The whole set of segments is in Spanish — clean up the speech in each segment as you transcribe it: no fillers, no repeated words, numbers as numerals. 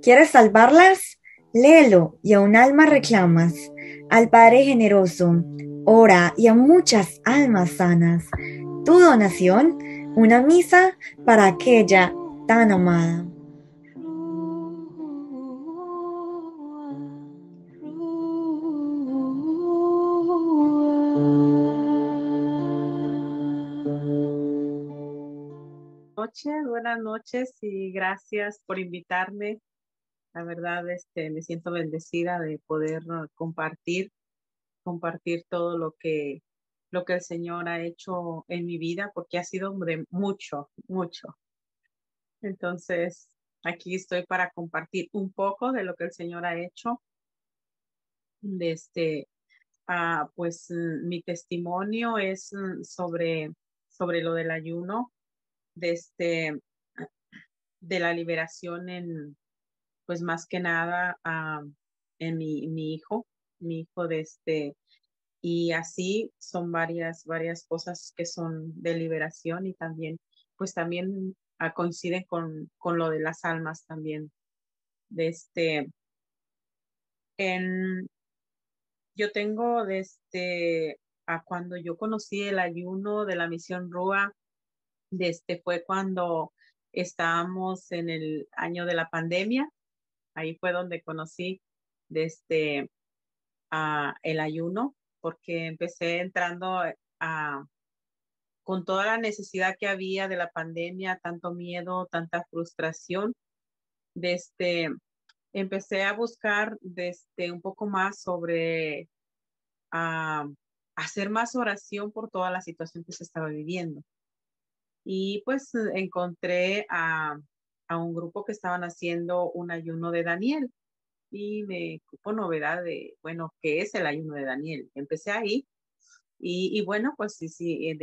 ¿Quieres salvarlas? Léelo y a un alma reclamas. Al Padre generoso, ora y a muchas almas sanas. Tu donación, una misa para aquella tan amada. Buenas noches y gracias por invitarme. La verdad, me siento bendecida de poder compartir todo lo que el Señor ha hecho en mi vida, porque ha sido de mucho, mucho. Entonces, aquí estoy para compartir un poco de lo que el Señor ha hecho. De pues mi testimonio es sobre lo del ayuno, de de la liberación pues más que nada en mi hijo y así son varias cosas que son de liberación y también, pues también coinciden con lo de las almas también. De en, yo tengo a cuando yo conocí el ayuno de la misión Rúa, fue cuando estábamos en el año de la pandemia. Ahí fue donde conocí desde el ayuno, porque empecé entrando con toda la necesidad que había de la pandemia, tanto miedo, tanta frustración. Desde empecé a buscar un poco más sobre ah, hacer más oración por toda la situación que se estaba viviendo. Y pues encontré a un grupo que estaban haciendo un ayuno de Daniel y me cupo novedad de, bueno, ¿qué es el ayuno de Daniel? Empecé ahí y bueno, pues sí, sí,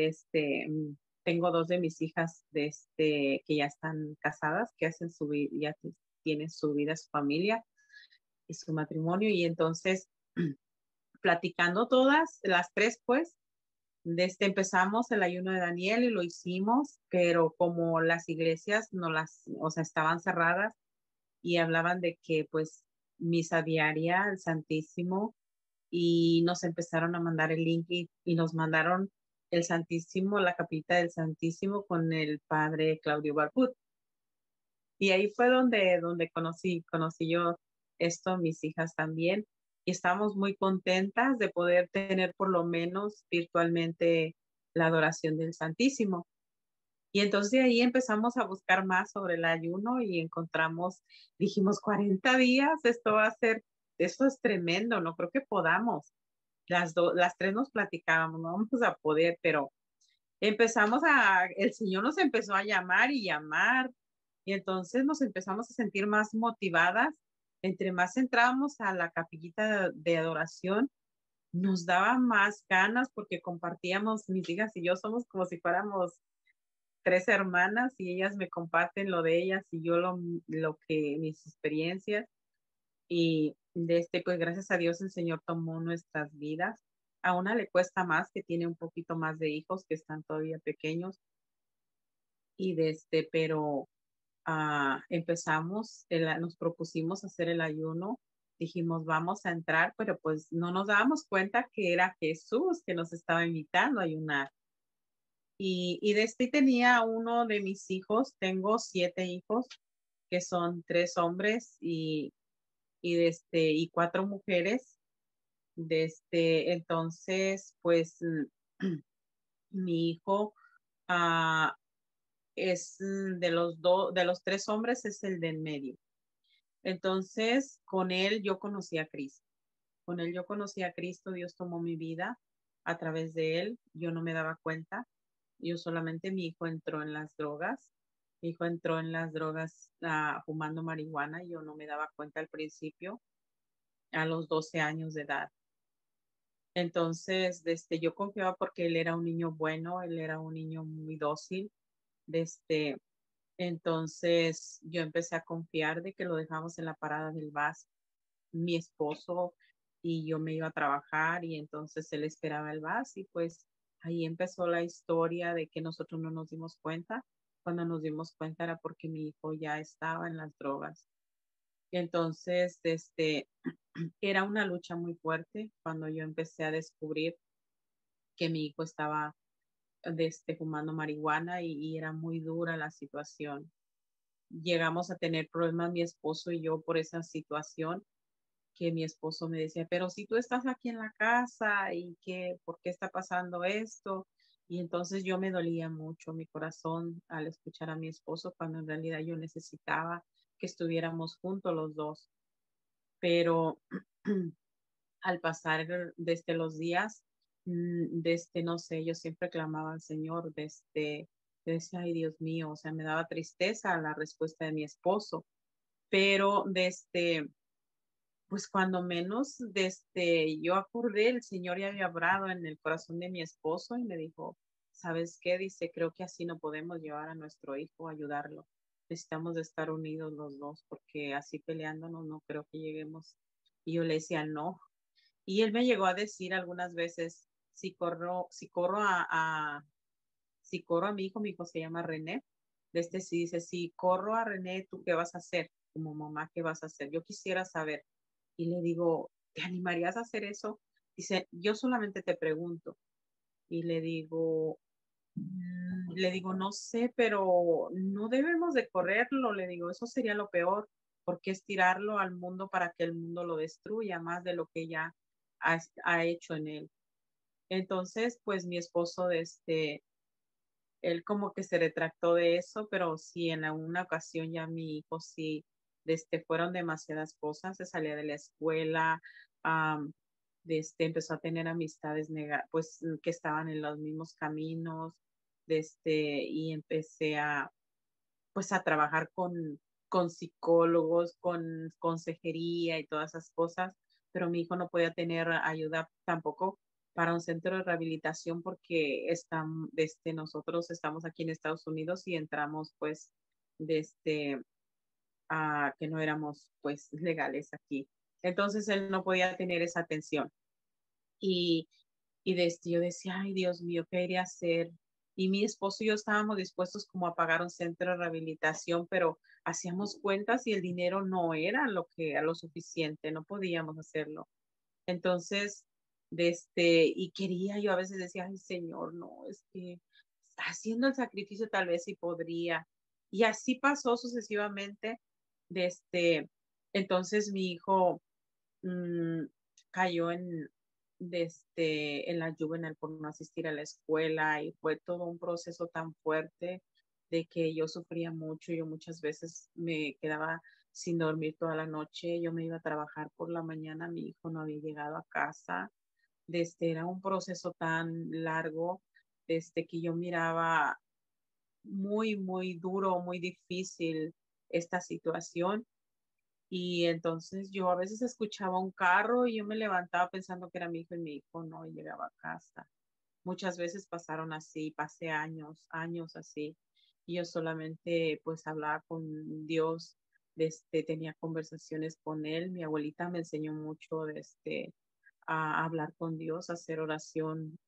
tengo dos de mis hijas que ya están casadas, que hacen ya tienen su vida, su familia y su matrimonio y entonces platicando todas, las tres pues, empezamos el ayuno de Daniel y lo hicimos, pero como las iglesias no o sea, estaban cerradas y hablaban de que pues misa diaria, el Santísimo, y nos empezaron a mandar el link y nos mandaron el Santísimo, la capita del Santísimo con el padre Claudio Barput. Y ahí fue donde conocí yo esto, mis hijas también, y estamos muy contentas de poder tener por lo menos virtualmente la adoración del Santísimo. Y entonces de ahí empezamos a buscar más sobre el ayuno y dijimos 40 días, esto es tremendo, no creo que podamos. Las tres nos platicábamos, no vamos a poder, pero el Señor nos empezó a llamar y llamar, y entonces nos empezamos a sentir más motivadas. Entre más entrábamos a la capillita de adoración, nos daba más ganas porque compartíamos, mis hijas y yo somos como si fuéramos tres hermanas y ellas me comparten lo de ellas y yo mis experiencias. Y pues gracias a Dios el Señor tomó nuestras vidas. A una le cuesta más, que tiene un poquito más de hijos que están todavía pequeños. Y pero nos propusimos hacer el ayuno. Dijimos, vamos a entrar, pero pues no nos dábamos cuenta que era Jesús que nos estaba invitando a ayunar. Y tenía uno de mis hijos, tengo 7 hijos, que son 3 hombres y 4 mujeres. Entonces, pues mi hijo ah, de los 3 hombres es el del medio. Entonces, con él yo conocí a Cristo. Con él yo conocí a Cristo, Dios tomó mi vida a través de él. Yo no me daba cuenta. Mi hijo entró en las drogas. Mi hijo entró en las drogas fumando marihuana y yo no me daba cuenta al principio, a los 12 años de edad. Entonces, yo confiaba porque él era un niño bueno, él era un niño muy dócil. Desde, entonces, yo empecé a confiar de que lo dejamos en la parada del bus, mi esposo y yo me iba a trabajar y entonces él esperaba el bus y pues ahí empezó la historia de que nosotros no nos dimos cuenta. Cuando nos dimos cuenta era porque mi hijo ya estaba en las drogas. Entonces, era una lucha muy fuerte cuando yo empecé a descubrir que mi hijo estaba fumando marihuana y era muy dura la situación. Llegamos a tener problemas mi esposo y yo por esa situación, que mi esposo me decía, pero si tú estás aquí en la casa y que, ¿por qué está pasando esto? Y entonces yo me dolía mucho mi corazón al escuchar a mi esposo cuando en realidad yo necesitaba que estuviéramos juntos los dos. Pero al pasar desde los días, no sé, yo siempre clamaba al Señor, yo decía, ay Dios mío, o sea, me daba tristeza la respuesta de mi esposo, pero pues cuando menos, yo acordé, el Señor ya había hablado en el corazón de mi esposo y me dijo, ¿sabes qué? Dice, creo que así no podemos llevar a nuestro hijo a ayudarlo. Necesitamos de estar unidos los dos, porque así peleándonos no creo que lleguemos. Y yo le decía, no. Y él me llegó a decir algunas veces, si corro a mi hijo se llama René, sí dice, si corro a René, ¿tú qué vas a hacer? Como mamá, ¿qué vas a hacer? Yo quisiera saber. Y le digo, ¿te animarías a hacer eso? Dice, yo solamente te pregunto. Y le digo, no sé, pero no debemos de correrlo. Le digo, eso sería lo peor, porque es tirarlo al mundo para que el mundo lo destruya más de lo que ya ha hecho en él. Entonces, pues mi esposo, él como que se retractó de eso, pero sí, en una ocasión ya mi hijo sí, fueron demasiadas cosas, se salía de la escuela, empezó a tener amistades pues que estaban en los mismos caminos, y empecé pues a trabajar con psicólogos, con consejería y todas esas cosas, pero mi hijo no podía tener ayuda tampoco para un centro de rehabilitación porque nosotros estamos aquí en Estados Unidos y entramos pues desde a que no éramos pues legales aquí. Entonces él no podía tener esa atención. Y yo decía, ay Dios mío, ¿qué iría a hacer? Y mi esposo y yo estábamos dispuestos como a pagar un centro de rehabilitación, pero hacíamos cuentas y el dinero no era a lo suficiente, no podíamos hacerlo. Entonces, y quería, yo a veces decía, ay Señor, no, es que haciendo el sacrificio tal vez sí podría. Y así pasó sucesivamente. De entonces mi hijo mm, cayó en la juvenil por no asistir a la escuela y fue todo un proceso tan fuerte de que yo sufría mucho. Yo muchas veces me quedaba sin dormir toda la noche. Yo me iba a trabajar por la mañana, mi hijo no había llegado a casa. Era un proceso tan largo, que yo miraba muy, muy duro, muy difícil esta situación. Y entonces yo a veces escuchaba un carro y yo me levantaba pensando que era mi hijo y mi hijo no llegaba a casa. Muchas veces pasaron así, pasé años, años así. Y yo solamente pues hablaba con Dios, tenía conversaciones con él. Mi abuelita me enseñó mucho a hablar con Dios, a hacer oración,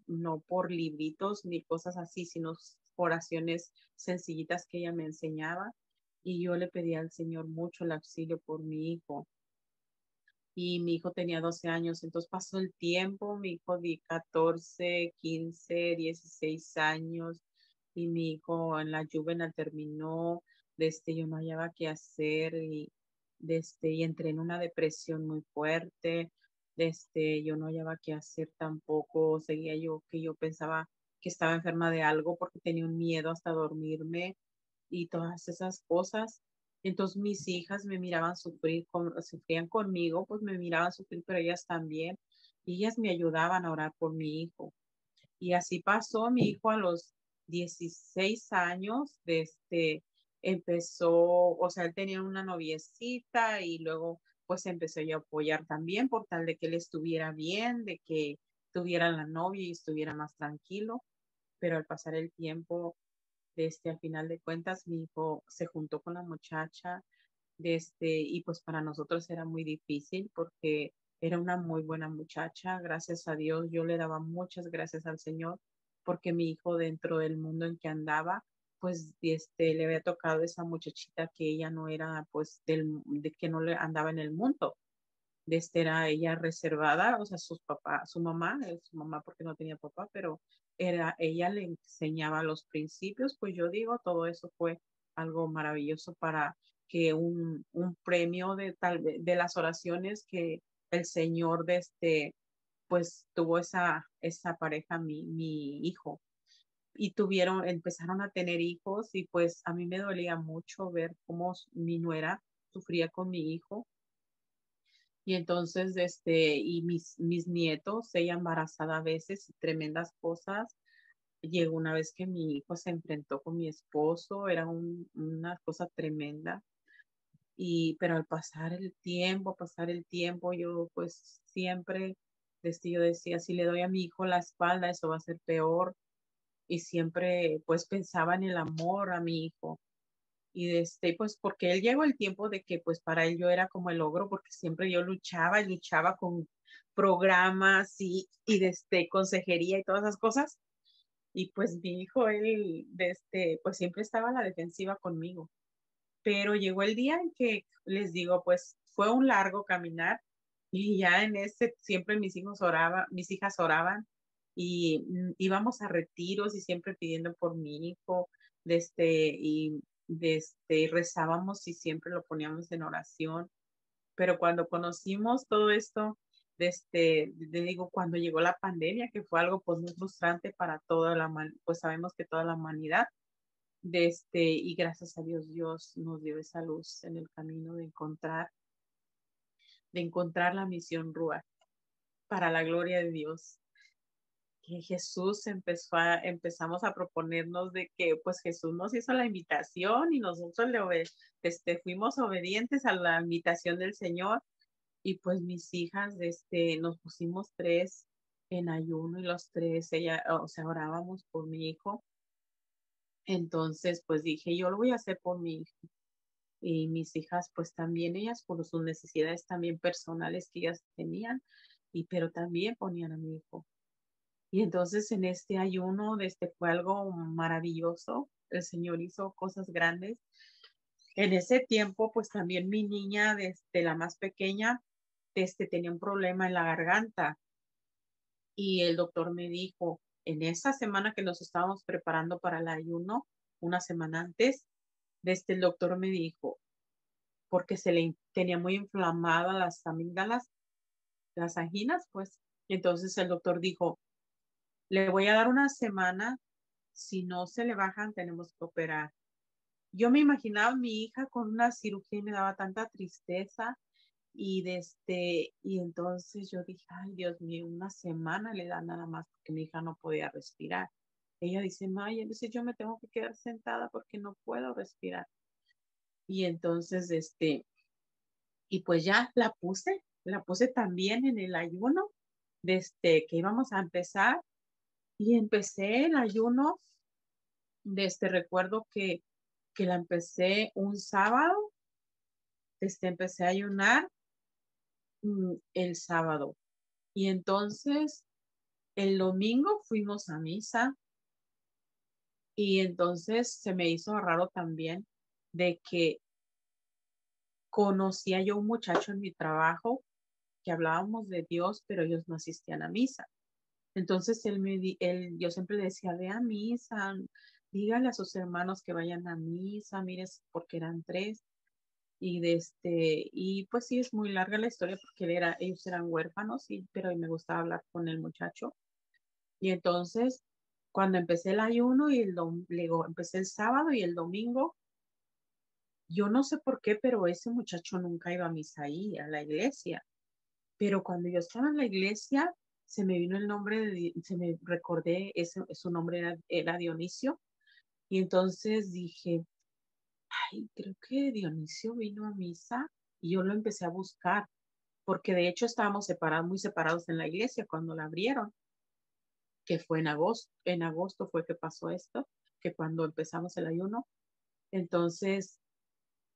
no por libritos ni cosas así, sino oraciones sencillitas que ella me enseñaba. Y yo le pedí al Señor mucho el auxilio por mi hijo. Y mi hijo tenía 12 años, entonces pasó el tiempo, mi hijo de 14, 15, 16 años, y mi hijo en la juvenil terminó, yo no hallaba qué hacer, y entré en una depresión muy fuerte, yo no hallaba qué hacer tampoco, seguía yo que yo pensaba que estaba enferma de algo porque tenía un miedo hasta dormirme y todas esas cosas. Entonces mis hijas me miraban sufrir, sufrían conmigo, pues me miraban sufrir, pero ellas también. Y ellas me ayudaban a orar por mi hijo. Y así pasó, mi hijo a los 16 años, empezó, o sea, él tenía una noviecita y luego pues empecé yo a apoyar también por tal de que él estuviera bien, de que tuviera la novia y estuviera más tranquilo. Pero al pasar el tiempo, al final de cuentas, mi hijo se juntó con la muchacha, y pues para nosotros era muy difícil porque era una muy buena muchacha. Gracias a Dios, yo le daba muchas gracias al Señor porque mi hijo dentro del mundo en que andaba, pues le había tocado esa muchachita que ella no era pues de que no le andaba en el mundo. Era ella reservada, o sea, sus papás, su mamá porque no tenía papá, pero ella le enseñaba los principios, pues yo digo, todo eso fue algo maravilloso para que un premio de tal vez de las oraciones que el Señor pues tuvo esa pareja, mi hijo, y empezaron a tener hijos, y pues a mí me dolía mucho ver cómo mi nuera sufría con mi hijo. Y entonces, y mis nietos, ella embarazada a veces, tremendas cosas. Llegó una vez que mi hijo se enfrentó con mi esposo, era una cosa tremenda. Pero al pasar el tiempo, yo pues siempre, yo decía, si le doy a mi hijo la espalda, eso va a ser peor. Y siempre pues pensaba en el amor a mi hijo. Y pues porque él llegó el tiempo de que pues para él yo era como el ogro, porque siempre yo luchaba y luchaba con programas y consejería y todas esas cosas. Y pues mi hijo, él, pues siempre estaba a la defensiva conmigo. Pero llegó el día en que les digo, pues fue un largo caminar, y ya en ese siempre mis hijas oraban, y íbamos a retiros y siempre pidiendo por mi hijo, y rezábamos y siempre lo poníamos en oración. Pero cuando conocimos todo esto, le digo, cuando llegó la pandemia, que fue algo pues muy frustrante para pues sabemos que toda la humanidad, y gracias a Dios, Dios nos dio esa luz en el camino de encontrar la misión Rúa para la gloria de Dios. Que Jesús empezamos a proponernos de que pues Jesús nos hizo la invitación, y nosotros fuimos obedientes a la invitación del Señor. Y pues mis hijas, nos pusimos tres en ayuno, y los tres, o sea, orábamos por mi hijo. Entonces, pues dije, yo lo voy a hacer por mi hijo. Y mis hijas, pues también ellas por sus necesidades también personales que ellas tenían, pero también ponían a mi hijo. Y entonces en este ayuno, fue algo maravilloso. El Señor hizo cosas grandes. En ese tiempo, pues también mi niña, desde la más pequeña, tenía un problema en la garganta, y el doctor me dijo, en esa semana que nos estábamos preparando para el ayuno, una semana antes, el doctor me dijo, porque tenía muy inflamadas las amígdalas, las anginas, pues. Y entonces el doctor dijo, le voy a dar una semana, si no se le bajan, tenemos que operar. Yo me imaginaba a mi hija con una cirugía y me daba tanta tristeza. Y entonces yo dije, ay, Dios mío, una semana le da nada más porque mi hija no podía respirar. Ella dice, Maya, entonces yo me tengo que quedar sentada porque no puedo respirar. Y entonces, y pues ya la puse también en el ayuno, que íbamos a empezar, y empecé el ayuno, recuerdo que la empecé un sábado, empecé a ayunar el sábado. Y entonces el domingo fuimos a misa, y entonces se me hizo raro también de que conocía yo un muchacho en mi trabajo que hablábamos de Dios, pero ellos no asistían a misa. Entonces yo siempre le decía, ve a misa, dígale a sus hermanos que vayan a misa, mires, porque eran tres. Y pues sí, es muy larga la historia porque ellos eran huérfanos, pero me gustaba hablar con el muchacho. Y entonces, cuando empecé el ayuno le digo, empecé el sábado y el domingo, yo no sé por qué, pero ese muchacho nunca iba a misa ahí, a la iglesia. Pero cuando yo estaba en la iglesia, se me vino el nombre, se me recordé, su nombre era Dionisio. Y entonces dije, ay, creo que Dionisio vino a misa, y yo lo empecé a buscar, porque de hecho estábamos separados, muy separados en la iglesia cuando la abrieron, que fue en agosto fue que pasó esto, que cuando empezamos el ayuno. Entonces,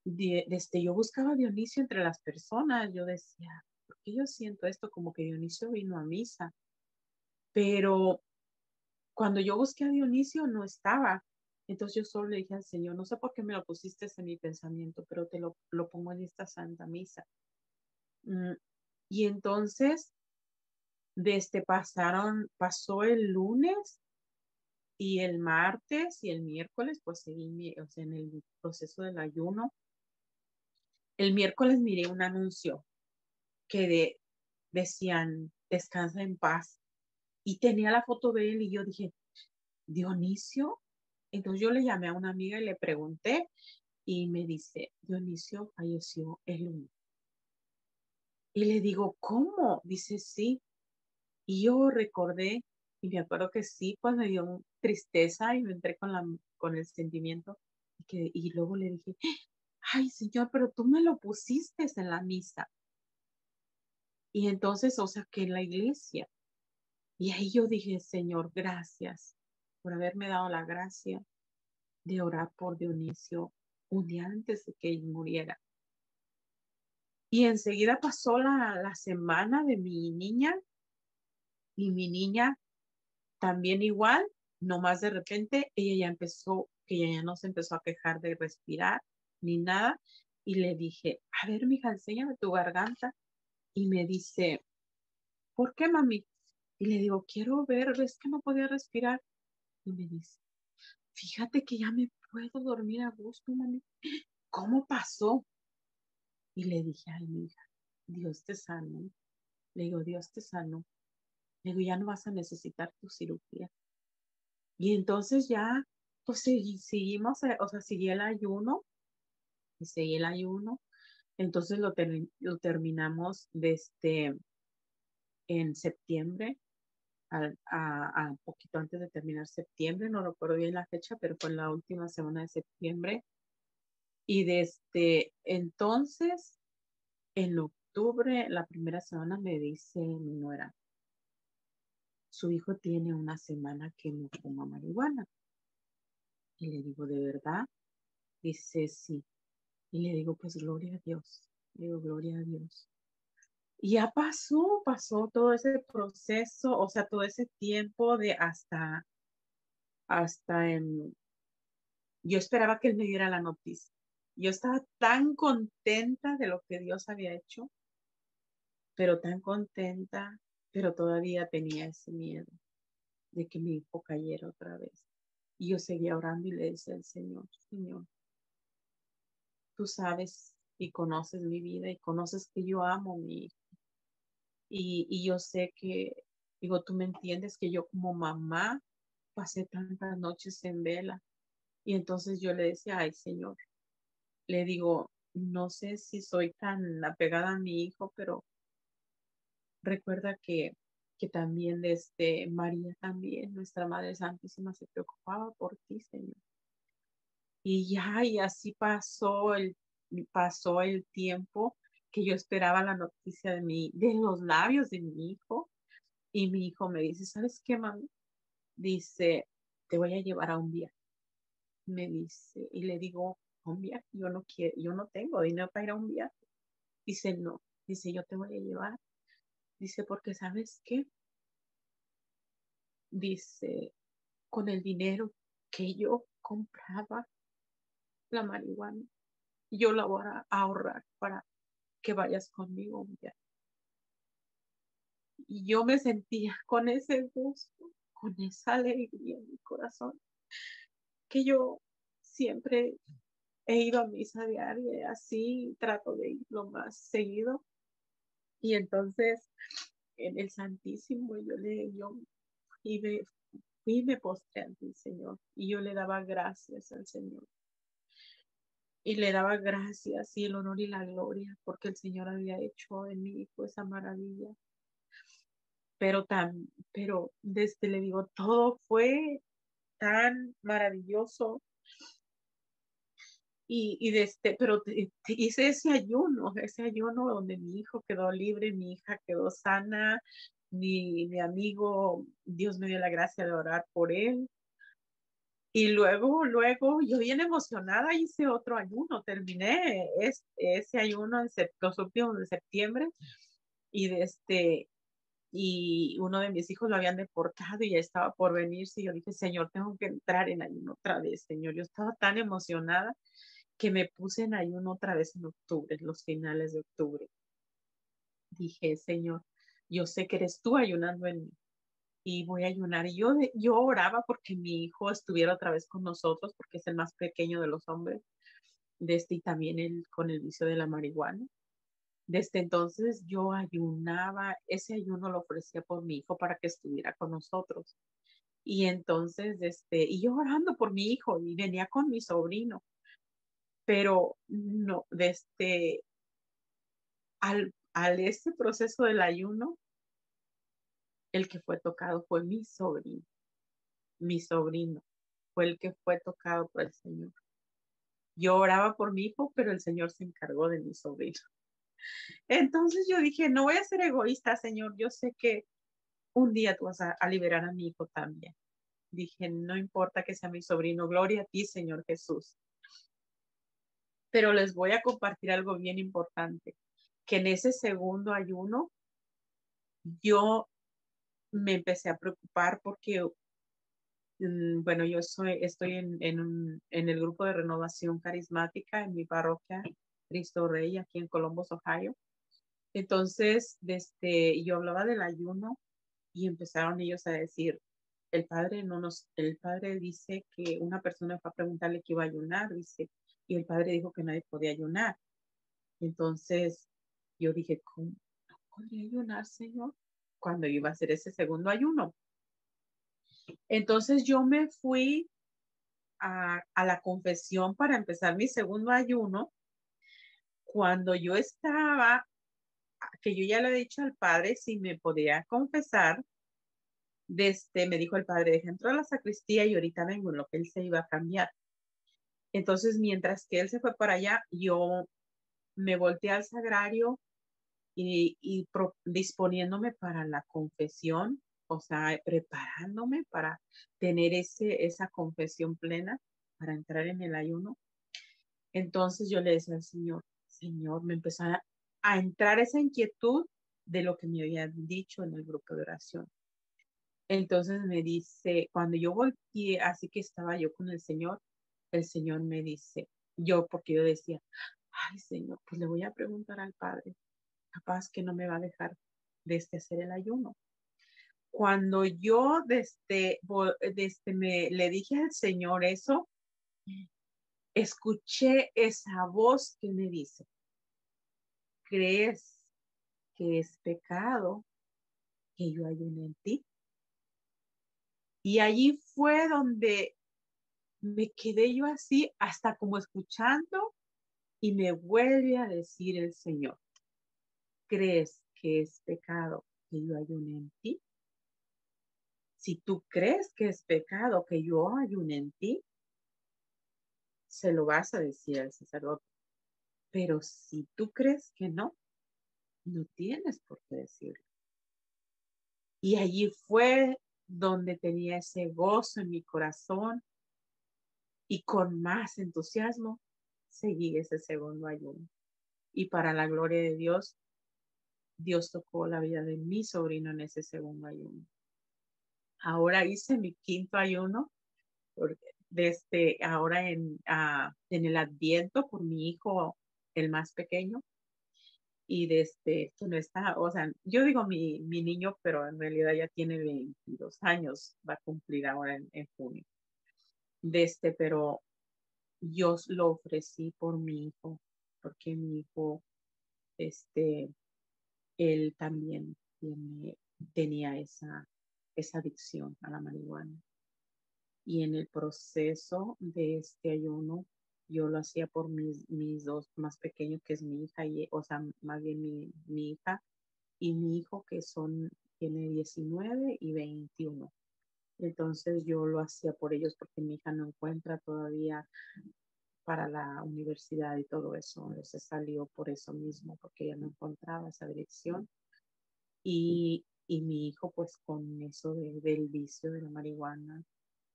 yo buscaba a Dionisio entre las personas, yo decía, ¿por qué yo siento esto? Como que Dionisio vino a misa, pero cuando yo busqué a Dionisio no estaba. Entonces yo solo le dije al Señor, no sé por qué me lo pusiste en mi pensamiento, pero te lo pongo en esta Santa Misa. Mm, Y entonces, pasó el lunes y el martes y el miércoles, pues seguí o sea, en el proceso del ayuno. El miércoles miré un anuncio que decían, descansa en paz. Y tenía la foto de él y yo dije, Dionisio. Entonces yo le llamé a una amiga y le pregunté y me dice, Dionisio falleció el lunes. Y le digo, ¿cómo? Dice, sí. Y yo recordé y me acuerdo que sí, pues me dio tristeza y me entré con el sentimiento. Y luego le dije, ay, Señor, pero tú me lo pusiste en la misa. Y entonces, o sea, que en la iglesia. Y ahí yo dije, Señor, gracias por haberme dado la gracia de orar por Dionisio un día antes de que él muriera. Y enseguida pasó la semana de mi niña y mi niña también igual, nomás de repente que ella ya no se empezó a quejar de respirar ni nada. Y le dije, a ver, mija, enséñame tu garganta. Y me dice, ¿por qué, mami? Y le digo, quiero ver, es que no podía respirar. Y me dice, fíjate que ya me puedo dormir a gusto, mami. ¿Cómo pasó? Y le dije, ay, mi hija, Dios te sanó. Le digo, Dios te sanó. Le digo, ya no vas a necesitar tu cirugía. Y entonces ya, pues seguimos, o sea, seguí el ayuno y seguí el ayuno. Entonces lo terminamos en septiembre, a poquito antes de terminar septiembre, no recuerdo bien la fecha, pero fue la última semana de septiembre. Y desde entonces, en octubre, la primera semana me dice mi nuera, su hijo tiene una semana que no fuma marihuana. Y le digo, ¿de verdad? Dice, sí. Y le digo, pues gloria a Dios. Le digo, gloria a Dios. Y ya pasó todo ese proceso, o sea, todo ese tiempo de hasta yo esperaba que él me diera la noticia. Yo estaba tan contenta de lo que Dios había hecho, pero tan contenta, pero todavía tenía ese miedo de que mi hijo cayera otra vez. Y yo seguía orando y le decía al Señor, Señor, tú sabes y conoces mi vida y conoces que yo amo a mi hijo. Y yo sé que, digo, tú me entiendes que yo como mamá pasé tantas noches en vela. Y entonces yo le decía, ay, Señor, le digo, no sé si soy tan apegada a mi hijo, pero recuerda que también María también, nuestra Madre Santísima, se preocupaba por ti, Señor. Y ya, y así pasó el tiempo que yo esperaba la noticia de los labios de mi hijo. Y mi hijo me dice, ¿sabes qué, mami? Dice, te voy a llevar a un viaje. Me dice, y le digo, ¿a un viaje? Yo no quiero, yo no tengo dinero para ir a un viaje. Dice, no. Dice, yo te voy a llevar. Dice, porque ¿sabes qué? Dice, con el dinero que yo compraba la marihuana, yo la voy a ahorrar para que vayas conmigo un viaje. Y yo me sentía con ese gusto, con esa alegría en mi corazón, que yo siempre he ido a misa diaria y así trato de ir lo más seguido. Y entonces en el Santísimo yo fui y me postré ante el Señor y yo le daba gracias al Señor. Y le daba gracias y el honor y la gloria porque el Señor había hecho en mi hijo esa maravilla. Pero desde le digo, todo fue tan maravilloso pero hice ese ayuno donde mi hijo quedó libre, mi hija quedó sana, mi amigo, Dios me dio la gracia de orar por él. Y luego, yo bien emocionada hice otro ayuno, terminé ese ayuno los últimos de septiembre y y uno de mis hijos lo habían deportado y ya estaba por venirse. Y yo dije, Señor, tengo que entrar en ayuno otra vez, Señor. Yo estaba tan emocionada que me puse en ayuno otra vez en octubre, en los finales de octubre. Dije, Señor, yo sé que eres tú ayunando en mí y voy a ayunar. Y yo oraba porque mi hijo estuviera otra vez con nosotros, porque es el más pequeño de los hombres, y también él con el vicio de la marihuana. Desde entonces yo ayunaba, ese ayuno lo ofrecía por mi hijo para que estuviera con nosotros. Y entonces, y yo orando por mi hijo y venía con mi sobrino, pero no, al este proceso del ayuno, el que fue tocado fue mi sobrino fue el que fue tocado por el Señor. Yo oraba por mi hijo, pero el Señor se encargó de mi sobrino. Entonces yo dije, no voy a ser egoísta, Señor, yo sé que un día tú vas a liberar a mi hijo también. Dije, no importa que sea mi sobrino, gloria a ti, Señor Jesús. Pero les voy a compartir algo bien importante, que en ese segundo ayuno yo me empecé a preocupar porque, bueno, yo estoy en el grupo de renovación carismática en mi parroquia Cristo Rey, aquí en Columbus, Ohio. Entonces, yo hablaba del ayuno y empezaron ellos a decir, el padre dice que una persona fue a preguntarle que iba a ayunar, dice, y el padre dijo que nadie podía ayunar. Entonces, yo dije, ¿cómo no podría ayunar, Señor? Cuando iba a hacer ese segundo ayuno. Entonces, yo me fui a la confesión para empezar mi segundo ayuno. Cuando yo estaba, que yo ya le he dicho al padre si me podía confesar, me dijo el padre, deja entrar a la sacristía y ahorita vengo, en lo que él se iba a cambiar. Entonces, mientras que él se fue para allá, yo me volteé al sagrario y disponiéndome para la confesión, o sea, preparándome para tener esa confesión plena, para entrar en el ayuno. Entonces yo le decía al Señor, Señor, me empezó a entrar esa inquietud de lo que me habían dicho en el grupo de oración. Entonces me dice, cuando yo volteé, así que estaba yo con el Señor me dice, porque yo decía, ay Señor, pues le voy a preguntar al Padre, capaz que no me va a dejar hacer el ayuno. Cuando yo le dije al Señor eso, escuché esa voz que me dice, ¿crees que es pecado que yo ayune en ti? Y allí fue donde me quedé yo así, hasta como escuchando, y me vuelve a decir el Señor, ¿crees que es pecado que yo ayune en ti? Si tú crees que es pecado que yo ayune en ti, se lo vas a decir al sacerdote. Pero si tú crees que no, no tienes por qué decirlo. Y allí fue donde tenía ese gozo en mi corazón y con más entusiasmo seguí ese segundo ayuno. Y para la gloria de Dios, Dios tocó la vida de mi sobrino en ese segundo ayuno. Ahora hice mi quinto ayuno, porque ahora en el Adviento por mi hijo, el más pequeño, y que no está, o sea, yo digo mi niño, pero en realidad ya tiene 22 años, va a cumplir ahora en junio. Pero yo lo ofrecí por mi hijo, porque mi hijo, él también tenía esa adicción a la marihuana. Y en el proceso de este ayuno, yo lo hacía por mis dos más pequeños, que es mi hija, o sea, más bien mi hija y mi hijo, tiene 19 y 21. Entonces yo lo hacía por ellos porque mi hija no encuentra todavía para la universidad y todo eso. Entonces salió por eso mismo, porque ella no encontraba esa dirección. Y mi hijo, pues con eso del vicio de la marihuana,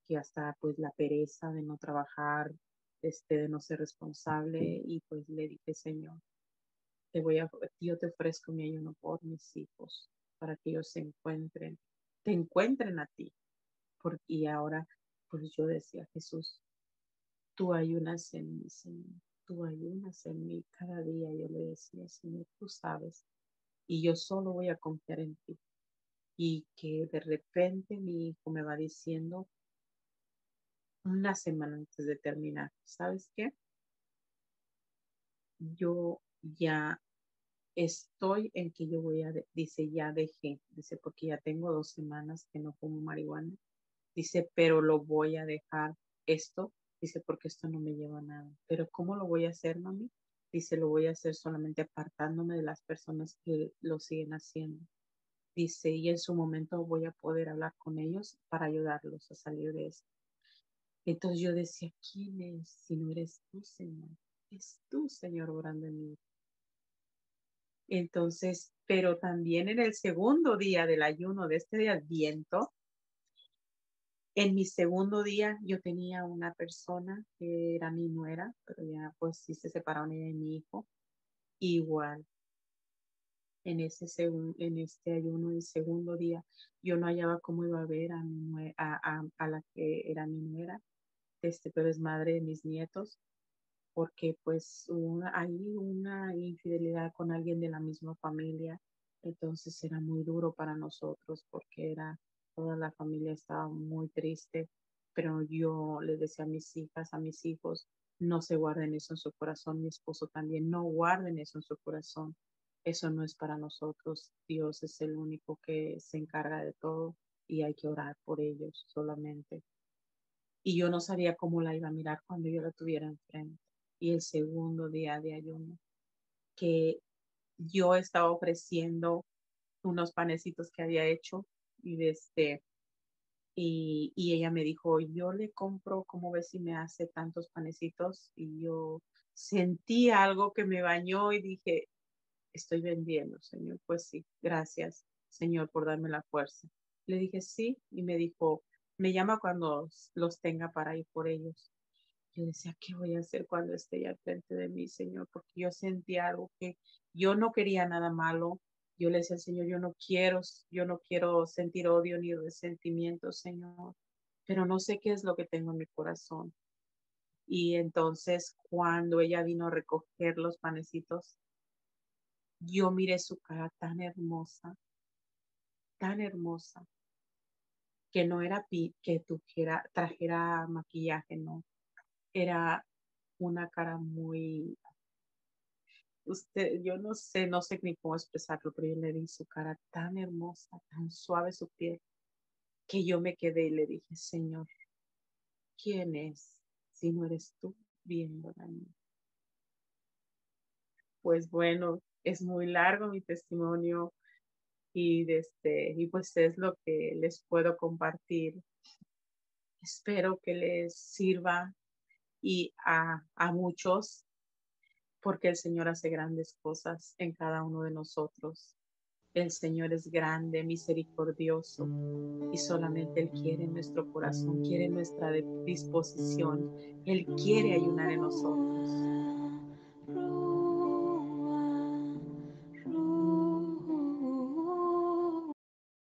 que hasta pues la pereza de no trabajar, de no ser responsable, y pues le dije, Señor, yo te ofrezco mi ayuno por mis hijos. para que ellos te encuentren a ti. Y ahora, pues yo decía, Jesús, tú ayunas en mí, Señor, tú ayunas en mí cada día. Yo le decía, Señor, tú sabes, y yo solo voy a confiar en ti. Y que de repente mi hijo me va diciendo una semana antes de terminar, ¿sabes qué? Yo ya estoy en que yo voy dice, ya dejé, dice, porque ya tengo 2 semanas que no fumo marihuana, dice, pero lo voy a dejar esto, dice, porque esto no me lleva a nada. Pero ¿cómo lo voy a hacer, mami? Dice, lo voy a hacer solamente apartándome de las personas que lo siguen haciendo. Dice, y en su momento voy a poder hablar con ellos para ayudarlos a salir de esto. Entonces yo decía, ¿quién es si no eres tú, Señor? Es tú, Señor, obrando en mí. Entonces, pero también en el segundo día del ayuno de este día Adviento, en mi segundo día yo tenía una persona que era mi nuera, pero ya pues sí se separaron ella y mi hijo. Igual, en este ayuno del segundo día, yo no hallaba cómo iba a ver a, a la que era mi nuera, pero es madre de mis nietos, porque pues hay una infidelidad con alguien de la misma familia, entonces era muy duro para nosotros porque toda la familia estaba muy triste, pero yo les decía a mis hijas, a mis hijos, no se guarden eso en su corazón, mi esposo también, no guarden eso en su corazón, eso no es para nosotros, Dios es el único que se encarga de todo y hay que orar por ellos solamente. Y yo no sabía cómo la iba a mirar cuando yo la tuviera enfrente. Y el segundo día de ayuno, que yo estaba ofreciendo unos panecitos que había hecho y ella me dijo, yo le compro, ¿cómo ves si me hace tantos panecitos? Y yo sentí algo que me bañó y dije, estoy vendiendo, Señor. Pues sí, gracias, Señor, por darme la fuerza. Le dije sí y me dijo, me llama cuando los tenga para ir por ellos. Yo decía, ¿qué voy a hacer cuando esté ya al frente de mí, Señor? Porque yo sentía algo que yo no quería nada malo. Yo le decía al Señor, yo no quiero sentir odio ni resentimiento, Señor, pero no sé qué es lo que tengo en mi corazón. Y entonces, cuando ella vino a recoger los panecitos, yo miré su cara tan hermosa, que no era que trajera maquillaje, no. Era una cara muy yo no sé ni cómo expresarlo, pero yo le vi su cara tan hermosa, tan suave su piel, que yo me quedé y le dije, Señor, ¿quién es si no eres tú viéndola a mí? Pues bueno, es muy largo mi testimonio y pues es lo que les puedo compartir. Espero que les sirva y a muchos, porque el Señor hace grandes cosas en cada uno de nosotros. El Señor es grande, misericordioso y solamente Él quiere nuestro corazón, quiere nuestra disposición. Él quiere ayunar en nosotros.